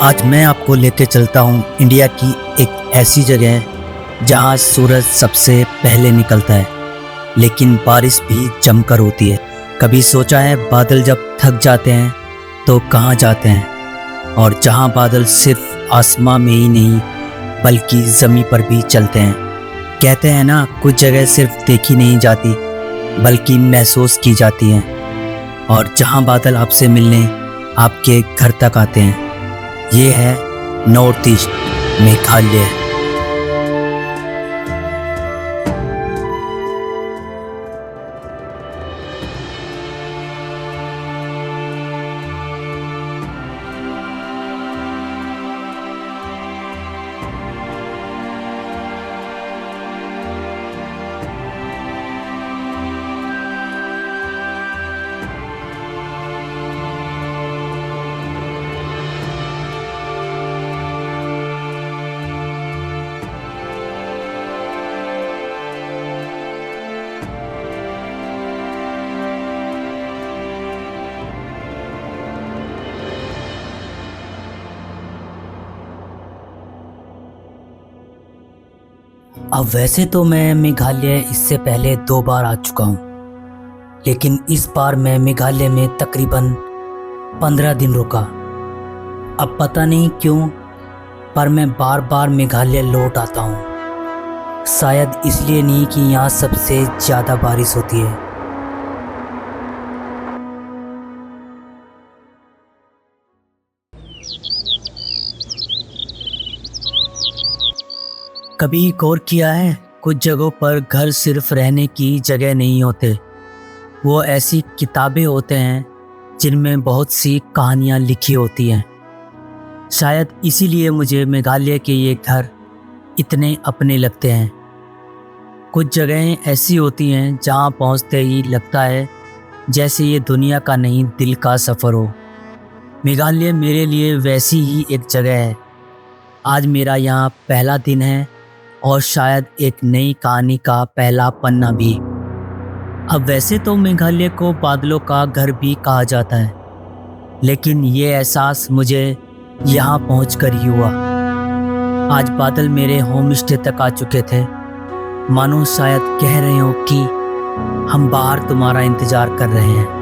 आज मैं आपको लेके चलता हूँ इंडिया की एक ऐसी जगह जहाँ सूरज सबसे पहले निकलता है, लेकिन बारिश भी जमकर होती है। कभी सोचा है बादल जब थक जाते हैं तो कहाँ जाते हैं, और जहाँ बादल सिर्फ आसमां में ही नहीं बल्कि ज़मीन पर भी चलते हैं। कहते हैं ना, कुछ जगह सिर्फ देखी नहीं जाती बल्कि महसूस की जाती हैं, और जहाँ बादल आपसे मिलने आपके घर तक आते हैं। ये है नॉर्थ ईस्ट मेघालय। अब वैसे तो मैं मेघालय इससे पहले 2 बार आ चुका हूँ, लेकिन इस बार मैं मेघालय में तकरीबन 15 दिन रुका। अब पता नहीं क्यों, पर मैं बार बार मेघालय लौट आता हूँ। शायद इसलिए नहीं कि यहाँ सबसे ज़्यादा बारिश होती है। कभी गौर किया है, कुछ जगहों पर घर सिर्फ रहने की जगह नहीं होते, वो ऐसी किताबें होते हैं जिनमें बहुत सी कहानियाँ लिखी होती हैं। शायद इसीलिए मुझे मेघालय के ये घर इतने अपने लगते हैं। कुछ जगहें ऐसी होती हैं जहाँ पहुँचते ही लगता है जैसे ये दुनिया का नहीं दिल का सफ़र हो। मेघालय मेरे लिए वैसी ही एक जगह है। आज मेरा यहाँ पहला दिन है और शायद एक नई कहानी का पहला पन्ना भी। अब वैसे तो मेघालय को बादलों का घर भी कहा जाता है, लेकिन ये एहसास मुझे यहाँ पहुँचकर ही हुआ। आज बादल मेरे होम स्टे तक आ चुके थे, मानो शायद कह रहे हो कि हम बाहर तुम्हारा इंतज़ार कर रहे हैं।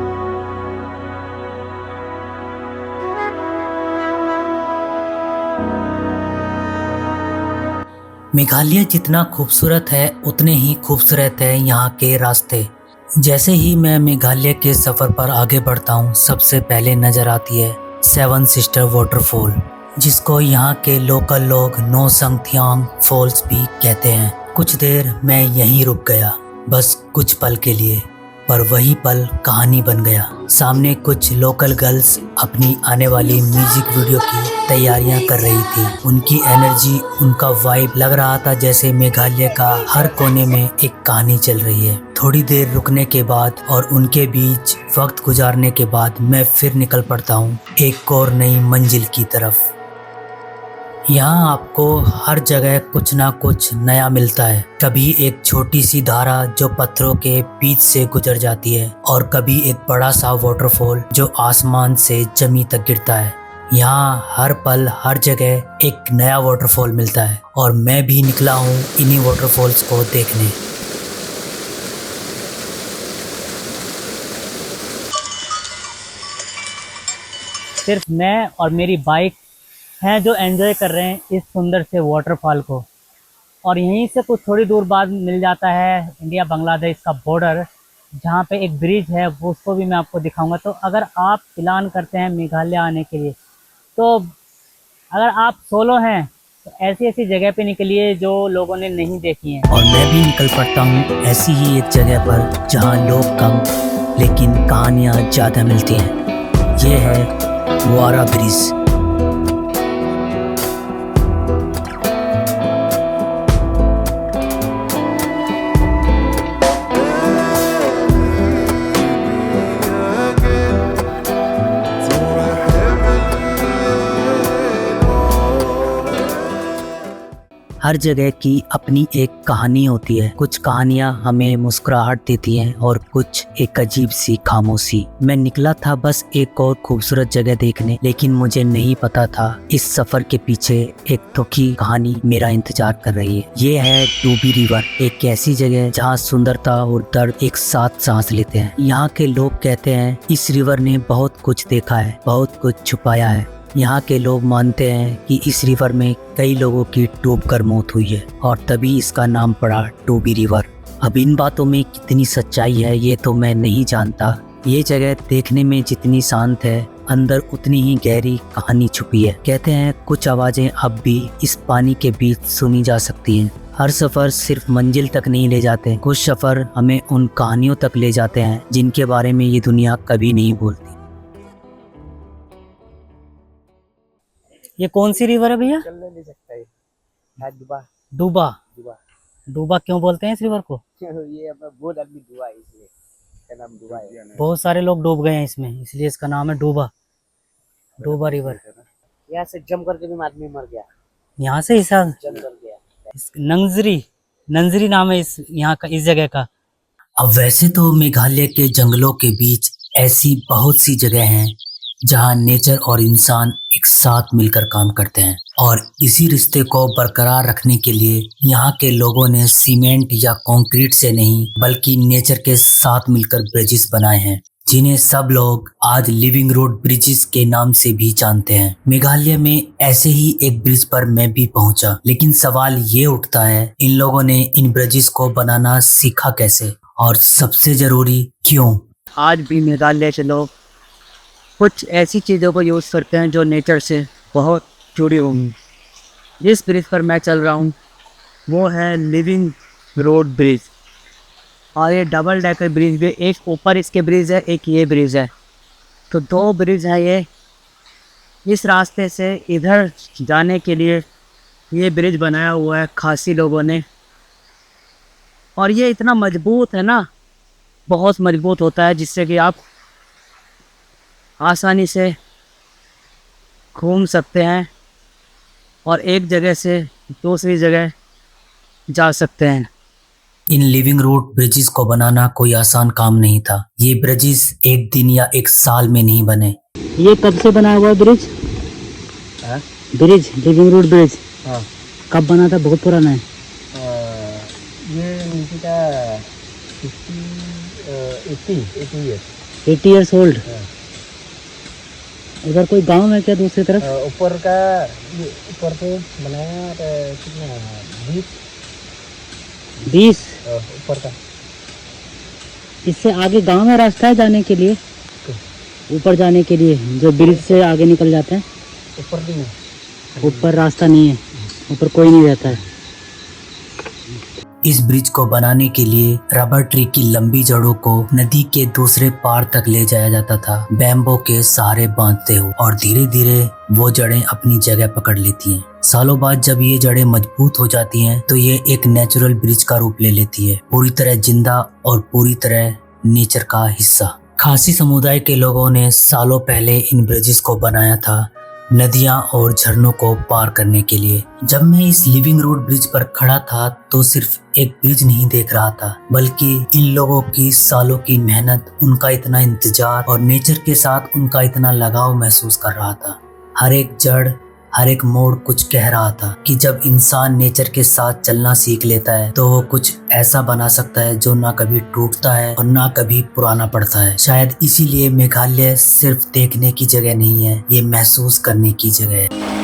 मेघालय जितना खूबसूरत है उतने ही खूबसूरत है यहाँ के रास्ते। जैसे ही मैं मेघालय के सफ़र पर आगे बढ़ता हूँ, सबसे पहले नज़र आती है 7 सिस्टर वाटरफॉल, जिसको यहाँ के लोकल लोग नो संगथियांग फॉल्स भी कहते हैं। कुछ देर मैं यहीं रुक गया, बस कुछ पल के लिए, पर वही पल कहानी बन गया। सामने कुछ लोकल गर्ल्स अपनी आने वाली म्यूजिक वीडियो की तैयारियां कर रही थी। उनकी एनर्जी, उनका वाइब लग रहा था जैसे मेघालय का हर कोने में एक कहानी चल रही है। थोड़ी देर रुकने के बाद और उनके बीच वक्त गुजारने के बाद मैं फिर निकल पड़ता हूँ एक और नई मंजिल की तरफ। यहाँ आपको हर जगह कुछ ना कुछ नया मिलता है। कभी एक छोटी सी धारा जो पत्थरों के बीच से गुजर जाती है, और कभी एक बड़ा सा वाटरफॉल जो आसमान से जमीन तक गिरता है। यहाँ हर पल हर जगह एक नया वाटरफॉल मिलता है, और मैं भी निकला हूँ इन्हीं वाटरफॉल्स को देखने। सिर्फ मैं और मेरी बाइक हैं जो एंजॉय कर रहे हैं इस सुंदर से वाटरफॉल को। और यहीं से कुछ थोड़ी दूर बाद मिल जाता है इंडिया बांग्लादेश का बॉर्डर, जहाँ पे एक ब्रिज है, वो उसको भी मैं आपको दिखाऊंगा। तो अगर आप प्लान करते हैं मेघालय आने के लिए, तो अगर आप सोलो हैं तो ऐसी ऐसी जगह पे निकलिए जो लोगों ने नहीं देखी है। और मैं भी निकल पड़ता हूँ ऐसी ही एक जगह पर जहाँ लोग कम लेकिन कहानियाँ ज़्यादा मिलती हैं। ये है वारा ब्रिज। हर हर जगह की अपनी एक कहानी होती है। कुछ कहानियां हमें मुस्कुराहट देती हैं और कुछ एक अजीब सी खामोशी। मैं निकला था बस एक और खूबसूरत जगह देखने, लेकिन मुझे नहीं पता था इस सफर के पीछे एक दुखी कहानी मेरा इंतजार कर रही है। ये है डूबी रिवर, एक ऐसी जगह जहाँ सुंदरता और दर्द एक साथ सांस लेते हैं। यहाँ के लोग कहते हैं इस रिवर ने बहुत कुछ देखा है, बहुत कुछ छुपाया है। यहाँ के लोग मानते हैं कि इस रिवर में कई लोगों की डूबकर मौत हुई है और तभी इसका नाम पड़ा डूबी रिवर। अब इन बातों में कितनी सच्चाई है ये तो मैं नहीं जानता। ये जगह देखने में जितनी शांत है, अंदर उतनी ही गहरी कहानी छुपी है। कहते हैं कुछ आवाजें अब भी इस पानी के बीच सुनी जा सकती हैं। हर सफर सिर्फ मंजिल तक नहीं ले जाते, कुछ सफर हमें उन कहानियों तक ले जाते हैं जिनके बारे में ये दुनिया कभी नहीं बोलती। ये कौन सी रिवर है भैया? चलने नहीं सकता है डूबा डूबा। डूबा डूबा क्यों बोलते हैं इस रिवर को? ये अब बहुत आदमी डूबा है इसलिए इसका नाम डूबा है। बहुत सारे लोग डूब गए हैं इसमें, इसलिए इसका नाम है डूबा। डूबा रिवर। यहाँ से जम करके भी आदमी मर गया, यहाँ से ऐसा जम कर गया। नंजरी, नंजरी नाम है इस यहाँ का, इस जगह का। अब वैसे तो मेघालय के जंगलों के बीच ऐसी बहुत सी जगह हैं जहां नेचर और इंसान एक साथ मिलकर काम करते हैं, और इसी रिश्ते को बरकरार रखने के लिए यहाँ के लोगों ने सीमेंट या कंक्रीट से नहीं बल्कि नेचर के साथ मिलकर ब्रिजेस बनाए हैं, जिन्हें सब लोग आज लिविंग रोड ब्रिजेस के नाम से भी जानते हैं। मेघालय में ऐसे ही एक ब्रिज पर मैं भी पहुंचा, लेकिन सवाल ये उठता है इन लोगों ने इन ब्रिजेस को बनाना सीखा कैसे, और सबसे जरूरी क्यों। आज भी मेघालय के लोग कुछ ऐसी चीज़ों को यूज़ करते हैं जो नेचर से बहुत जुड़ी होंगी। जिस ब्रिज पर मैं चल रहा हूँ वो है लिविंग रोड ब्रिज, और ये डबल डेकर ब्रिज भी, एक ऊपर इसके ब्रिज है, एक ये ब्रिज है, तो दो ब्रिज है ये। इस रास्ते से इधर जाने के लिए ये ब्रिज बनाया हुआ है खासी लोगों ने, और ये इतना मजबूत है ना, बहुत मजबूत होता है, जिससे कि आप आसानी से घूम सकते हैं और एक जगह से दूसरी जगह जा सकते हैं। इन लिविंग रोड ब्रिजेस को बनाना कोई आसान काम नहीं था। ये ब्रिजेस एक दिन या एक साल में नहीं बने। ये कब से बना हुआ bridge? Bridge, living road bridge कब बना था? बहुत पुराना है। ये kita 80 ईयर्स ओल्ड। उधर कोई गांव है क्या दूसरी तरफ? ऊपर का ऊपर पे बनाया कितना 20। ऊपर का। इससे आगे गांव में रास्ता है जाने के लिए, ऊपर जाने के लिए, जो ब्रिज से आगे निकल जाते हैं। ऊपर भी नहीं, ऊपर रास्ता नहीं है, ऊपर कोई नहीं रहता है। इस ब्रिज को बनाने के लिए रबर ट्री की लंबी जड़ों को नदी के दूसरे पार तक ले जाया जाता था, बैम्बो के सहारे बांधते हुए, और धीरे धीरे वो जड़ें अपनी जगह पकड़ लेती हैं। सालों बाद जब ये जड़ें मजबूत हो जाती हैं तो ये एक नेचुरल ब्रिज का रूप ले लेती है, पूरी तरह जिंदा और पूरी तरह नेचर का हिस्सा। खासी समुदाय के लोगों ने सालों पहले इन ब्रिजेस को बनाया था नदियां और झरनों को पार करने के लिए। जब मैं इस लिविंग रोड ब्रिज पर खड़ा था तो सिर्फ एक ब्रिज नहीं देख रहा था, बल्कि इन लोगों की सालों की मेहनत, उनका इतना इंतजार और नेचर के साथ उनका इतना लगाव महसूस कर रहा था। हर एक जड़, हर एक मोड़ कुछ कह रहा था कि जब इंसान नेचर के साथ चलना सीख लेता है तो वो कुछ ऐसा बना सकता है जो ना कभी टूटता है और ना कभी पुराना पड़ता है। शायद इसीलिए मेघालय सिर्फ देखने की जगह नहीं है, ये महसूस करने की जगह है।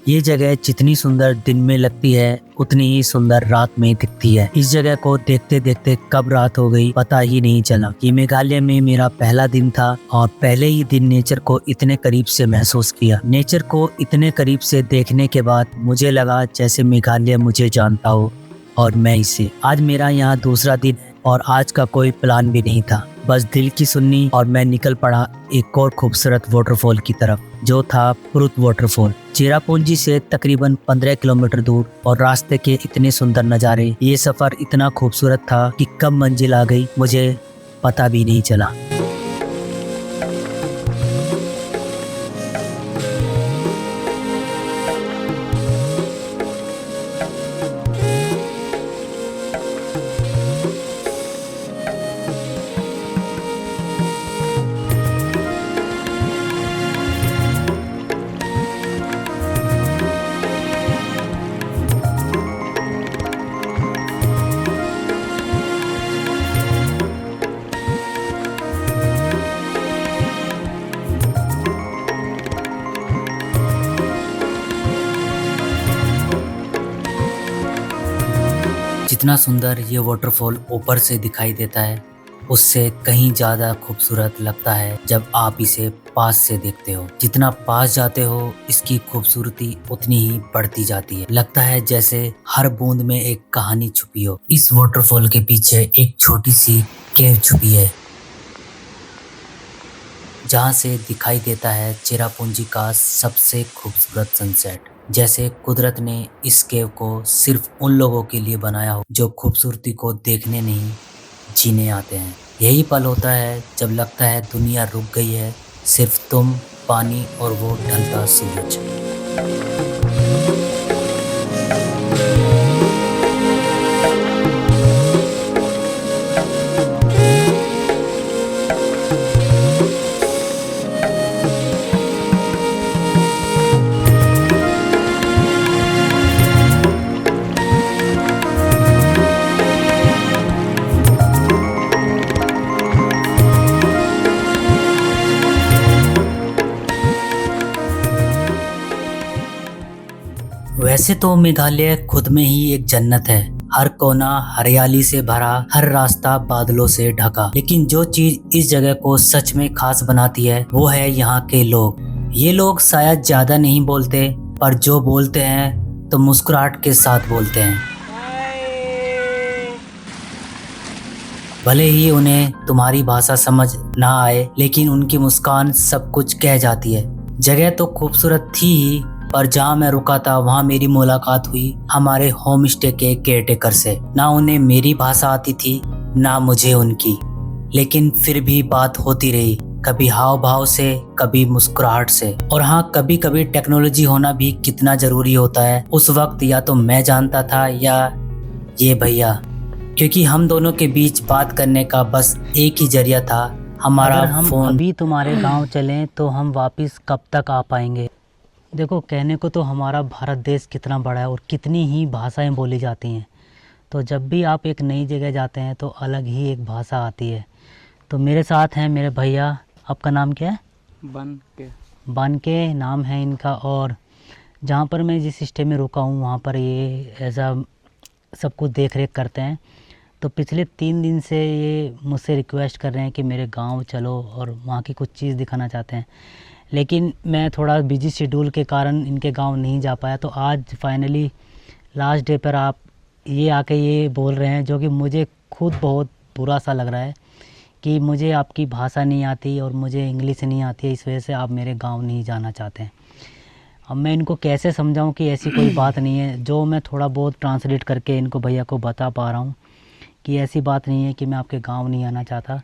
ये जगह जितनी सुंदर दिन में लगती है उतनी ही सुंदर रात में दिखती है। इस जगह को देखते देखते कब रात हो गई पता ही नहीं चला। ये मेघालय में मेरा पहला दिन था और पहले ही दिन नेचर को इतने करीब से महसूस किया। नेचर को इतने करीब से देखने के बाद मुझे लगा जैसे मेघालय मुझे जानता हो और मैं इसे। आज मेरा यहाँ दूसरा दिन है और आज का कोई प्लान भी नहीं था, बस दिल की सुननी और मैं निकल पड़ा एक और खूबसूरत वाटरफॉल की तरफ, जो था पुरुत वाटरफॉल। चेरापूंजी से तकरीबन 15 किलोमीटर दूर और रास्ते के इतने सुंदर नज़ारे। ये सफ़र इतना खूबसूरत था कि कब मंजिल आ गई मुझे पता भी नहीं चला। जितना सुंदर ये वाटरफॉल ऊपर से दिखाई देता है, उससे कहीं ज़्यादा खूबसूरत लगता है जब आप इसे पास से देखते हो। जितना पास जाते हो इसकी खूबसूरती उतनी ही बढ़ती जाती है। लगता है जैसे हर बूंद में एक कहानी छुपी हो। इस वाटरफॉल के पीछे एक छोटी सी केव छुपी है, जहाँ से दिखाई देता है चेरापूंजी का सबसे खूबसूरत सनसेट। जैसे कुदरत ने इस केव को सिर्फ उन लोगों के लिए बनाया हो जो खूबसूरती को देखने नहीं, जीने आते हैं। यही पल होता है जब लगता है दुनिया रुक गई है, सिर्फ तुम, पानी और वो ढलता सूरज। वैसे तो मेघालय खुद में ही एक जन्नत है। हर कोना हरियाली से भरा, हर रास्ता बादलों से ढका। लेकिन जो चीज इस जगह को सच में खास बनाती है वो है यहाँ के लोग। ये लोग शायद ज्यादा नहीं बोलते, पर जो बोलते हैं तो मुस्कुराहट के साथ बोलते हैं। भले ही उन्हें तुम्हारी भाषा समझ ना आए, लेकिन उनकी मुस्कान सब कुछ कह जाती है। जगह तो खूबसूरत थी ही, पर जहाँ मैं रुका था वहाँ मेरी मुलाकात हुई हमारे होम स्टे के केयरटेकर से। ना उन्हें मेरी भाषा आती थी ना मुझे उनकी, लेकिन फिर भी बात होती रही, कभी हाव भाव से, कभी मुस्कुराहट से। और हाँ, कभी कभी टेक्नोलॉजी होना भी कितना जरूरी होता है। उस वक्त या तो मैं जानता था या ये भैया, क्योंकि हम दोनों के बीच बात करने का बस एक ही जरिया था, हमारा अगर हम फोन। अभी तुम्हारे गांव चलें तो हम वापस कब तक आ पाएंगे? देखो, कहने को तो हमारा भारत देश कितना बड़ा है और कितनी ही भाषाएं बोली जाती हैं। तो जब भी आप एक नई जगह जाते हैं तो अलग ही एक भाषा आती है। तो मेरे साथ हैं मेरे भैया। आपका नाम क्या है? बन के नाम है इनका। और जहाँ पर मैं जिस स्टे में रुका हूँ वहाँ पर ये ऐसा सब कुछ देख रेख करते हैं। तो पिछले 3 दिन से ये मुझसे रिक्वेस्ट कर रहे हैं कि मेरे गांव चलो और वहाँ की कुछ चीज़ दिखाना चाहते हैं, लेकिन मैं थोड़ा बिजी शेड्यूल के कारण इनके गांव नहीं जा पाया। तो आज फाइनली लास्ट डे पर आप ये आके ये बोल रहे हैं, जो कि मुझे खुद बहुत बुरा सा लग रहा है कि मुझे आपकी भाषा नहीं आती और मुझे इंग्लिश नहीं आती है, इस वजह से आप मेरे गांव नहीं जाना चाहते हैं। अब मैं इनको कैसे समझाऊं कि ऐसी कोई बात नहीं है। जो मैं थोड़ा बहुत ट्रांसलेट करके इनको भैया को बता पा रहा हूँ कि ऐसी बात नहीं है कि मैं आपके गांव नहीं आना चाहता।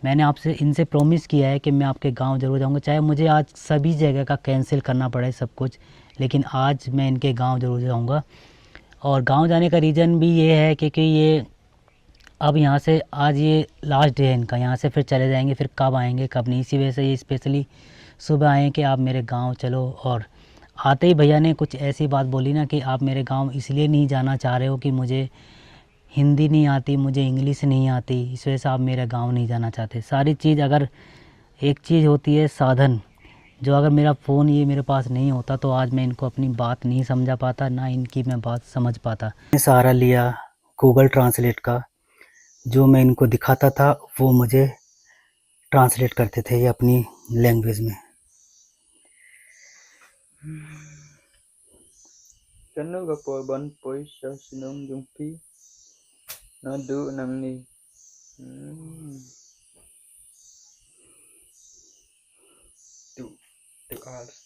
मैंने आपसे इनसे प्रॉमिस किया है कि मैं आपके गांव ज़रूर जाऊंगा, चाहे मुझे आज सभी जगह का कैंसिल करना पड़े सब कुछ, लेकिन आज मैं इनके गांव ज़रूर जाऊंगा। और गांव जाने का रीज़न भी ये है क्योंकि ये अब यहाँ से आज ये लास्ट डे है इनका, यहाँ से फिर चले जाएंगे, फिर कब आएंगे कब नहीं, इसी वजह से ये स्पेशली सुबह आए कि आप मेरे गाँव चलो। और आते ही भैया ने कुछ ऐसी बात बोली ना कि आप मेरे गाँव इसलिए नहीं जाना चाह रहे हो कि मुझे हिंदी नहीं आती, मुझे इंग्लिश नहीं आती, इस वजह से आप मेरे गांव नहीं जाना चाहते। सारी चीज़, अगर एक चीज़ होती है साधन, जो अगर मेरा फ़ोन ये मेरे पास नहीं होता तो आज मैं इनको अपनी बात नहीं समझा पाता, ना इनकी मैं बात समझ पाता। मैंने सहारा लिया गूगल ट्रांसलेट का। जो मैं इनको दिखाता था वो मुझे ट्रांसलेट करते थे ये अपनी लैंग्वेज में। Chano ga po ban poi sa sinong yung pi Nado namni. Hmm. Two hours.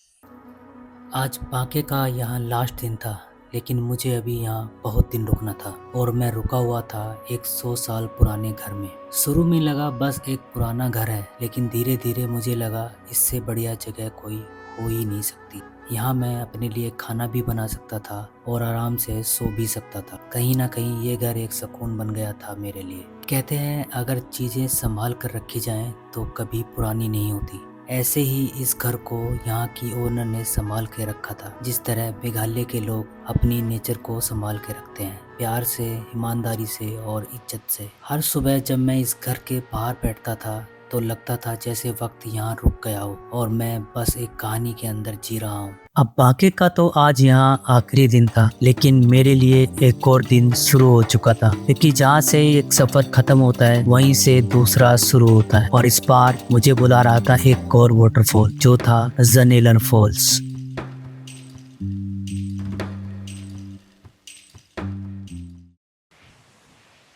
आज बाके का यहाँ लास्ट दिन था, लेकिन मुझे अभी यहाँ बहुत दिन रुकना था और मैं रुका हुआ था एक 100 साल पुराने घर में। शुरू में लगा बस एक पुराना घर है, लेकिन धीरे धीरे मुझे लगा इससे बढ़िया जगह कोई हो ही नहीं सकती। यहाँ मैं अपने लिए खाना भी बना सकता था और आराम से सो भी सकता था। कहीं ना कहीं ये घर एक सुकून बन गया था मेरे लिए। कहते हैं अगर चीज़ें संभाल कर रखी जाएं तो कभी पुरानी नहीं होती। ऐसे ही इस घर को यहाँ की ओनर ने संभाल के रखा था, जिस तरह मेघालय के लोग अपनी नेचर को संभाल के रखते हैं, प्यार से, ईमानदारी से और इज्जत से। हर सुबह जब मैं इस घर के बाहर बैठता था तो लगता था जैसे वक्त यहाँ रुक गया हो और मैं बस एक कहानी के अंदर जी रहा हूँ। अब बाकी का तो आज यहाँ आखिरी दिन था, लेकिन मेरे लिए एक और दिन शुरू हो चुका था, क्योंकि जहाँ से एक सफर खत्म होता है वहीं से दूसरा शुरू होता है। और इस बार मुझे बुला रहा था एक और वाटरफॉल, जो था जनेलन फॉल्स।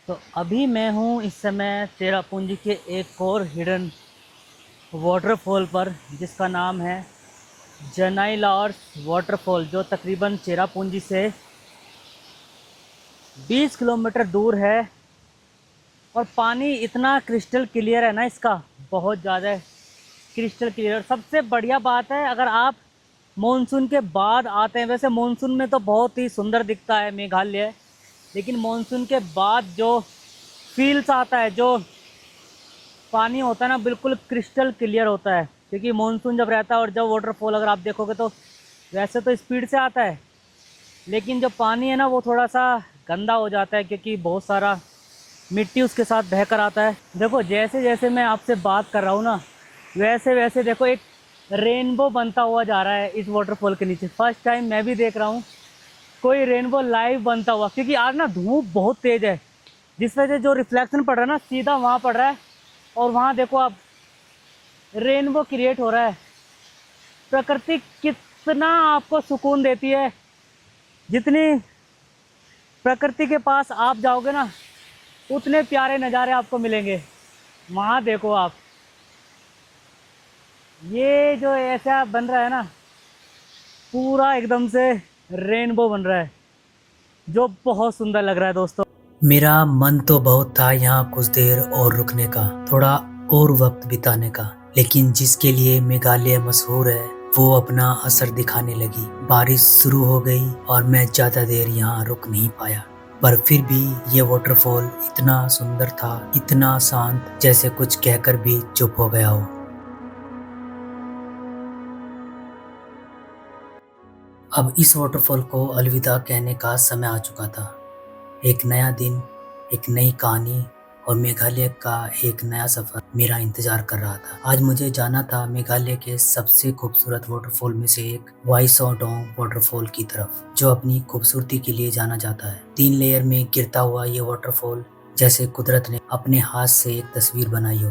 तो अभी मैं हूँ इस समय चेरापूंजी के एक और हिडन वाटरफॉल पर, जिसका नाम है जनाई लॉर्स वाटरफॉल, जो तकरीबन चेरापूंजी से 20 किलोमीटर दूर है। और पानी इतना क्रिस्टल क्लियर है ना इसका, बहुत ज़्यादा क्रिस्टल क्लियर। सबसे बढ़िया बात है, अगर आप मॉनसून के बाद आते हैं, वैसे मॉनसून में तो बहुत ही सुंदर दिखता है मेघालय, लेकिन मॉनसून के बाद जो फील्स आता है, जो पानी होता है ना, बिल्कुल क्रिस्टल क्लियर होता है। क्योंकि मॉनसून जब रहता है और जब वाटरफॉल अगर आप देखोगे तो वैसे तो स्पीड से आता है, लेकिन जो पानी है ना वो थोड़ा सा गंदा हो जाता है, क्योंकि बहुत सारा मिट्टी उसके साथ बह कर आता है। देखो जैसे जैसे मैं आपसे बात कर रहा हूँ ना, वैसे वैसे देखो एक रेनबो बनता हुआ जा रहा है इस वाटरफॉल के नीचे। फर्स्ट टाइम मैं भी देख रहा हूँ कोई रेनबो लाइव बनता हुआ, क्योंकि आज ना धूप बहुत तेज़ है, जिस वजह से जो रिफ्लेक्शन पड़ रहा है ना सीधा वहाँ पड़ रहा है। और वहाँ देखो आप रेनबो क्रिएट हो रहा है। प्रकृति कितना आपको सुकून देती है, जितनी प्रकृति के पास आप जाओगे ना उतने प्यारे नज़ारे आपको मिलेंगे। वहाँ देखो आप, ये जो ऐसा बन रहा है ना, पूरा एकदम से रेनबो बन रहा है, जो बहुत सुंदर लग रहा है दोस्तों। मेरा मन तो बहुत था यहाँ कुछ देर और रुकने का, थोड़ा और वक्त बिताने का, लेकिन जिसके लिए मेघालय मशहूर है वो अपना असर दिखाने लगी। बारिश शुरू हो गई और मैं ज़्यादा देर यहाँ रुक नहीं पाया, पर फिर भी ये वाटरफॉल इतना सुंदर था, इतना शांत, जैसे कुछ कहकर भी चुप हो गया हो। अब इस वाटरफॉल को अलविदा कहने का समय आ चुका था। एक नया दिन, एक नई कहानी और मेघालय का एक नया सफर मेरा इंतजार कर रहा था। आज मुझे जाना था मेघालय के सबसे खूबसूरत वाटरफॉल में से एक वाईसोडोंग वाटरफॉल की तरफ, जो अपनी खूबसूरती के लिए जाना जाता है। 3 लेयर में गिरता हुआ ये वाटरफॉल जैसे कुदरत ने अपने हाथ से एक तस्वीर बनाई हो,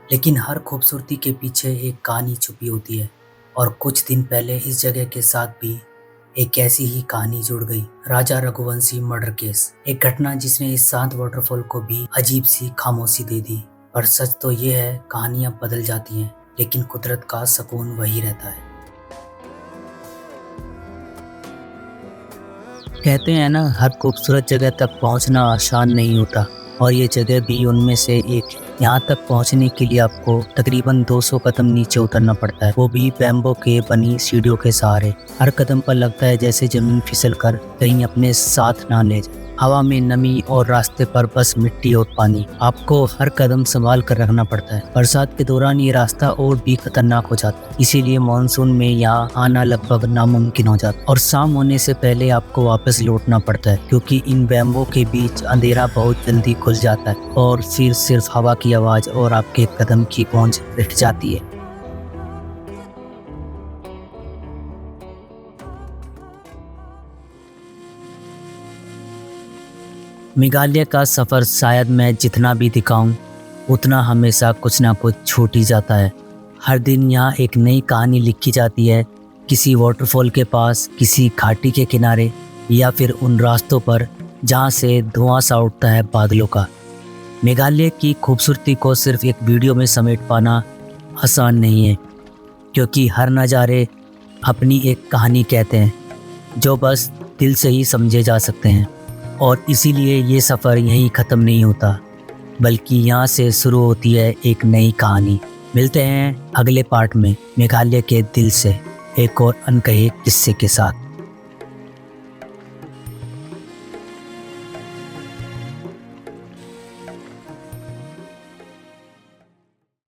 लेकिन हर खूबसूरती के पीछे एक कहानी छुपी होती है। और कुछ दिन पहले इस जगह के साथ भी एक ऐसी ही कहानी जुड़ गई, राजा रघुवंशी मर्डर केस। एक घटना जिसने इस शांत वाटरफॉल को भी अजीब सी खामोशी दे दी। पर सच तो ये है, कहानियां बदल जाती हैं, लेकिन कुदरत का सुकून वही रहता है। कहते हैं ना, हर खूबसूरत जगह तक पहुंचना आसान नहीं होता, और ये जगह भी उनमें से एक है। यहाँ तक पहुँचने के लिए आपको तकरीबन 200 कदम नीचे उतरना पड़ता है, वो भी बैम्बो के बनी सीढ़ियों के सहारे। हर कदम पर लगता है जैसे जमीन फिसल कर कहीं अपने साथ ना ले जाए। हवा में नमी और रास्ते पर बस मिट्टी और पानी। आपको हर कदम संभाल कर रखना पड़ता है। बरसात के दौरान ये रास्ता और भी खतरनाक हो जाता है, इसीलिए मानसून में यहाँ आना लगभग नामुमकिन हो जाता है। और शाम होने से पहले आपको वापस लौटना पड़ता है, क्योंकि इन बैम्बो के बीच अंधेरा बहुत जल्दी खुल जाता है और फिर सिर्फ हवा की आवाज़ और आपके कदम की पहुँच रह जाती है। मेघालय का सफ़र शायद मैं जितना भी दिखाऊं उतना हमेशा कुछ ना कुछ छूट ही जाता है। हर दिन यहाँ एक नई कहानी लिखी जाती है, किसी वाटरफॉल के पास, किसी घाटी के किनारे, या फिर उन रास्तों पर जहाँ से धुआं सा उठता है बादलों का। मेघालय की खूबसूरती को सिर्फ एक वीडियो में समेट पाना आसान नहीं है, क्योंकि हर नज़ारे अपनी एक कहानी कहते हैं जो बस दिल से ही समझे जा सकते हैं। और इसीलिए ये सफ़र यहीं ख़त्म नहीं होता, बल्कि यहाँ से शुरू होती है एक नई कहानी। मिलते हैं अगले पार्ट में मेघालय के दिल से एक और अनकहे किस्से के साथ।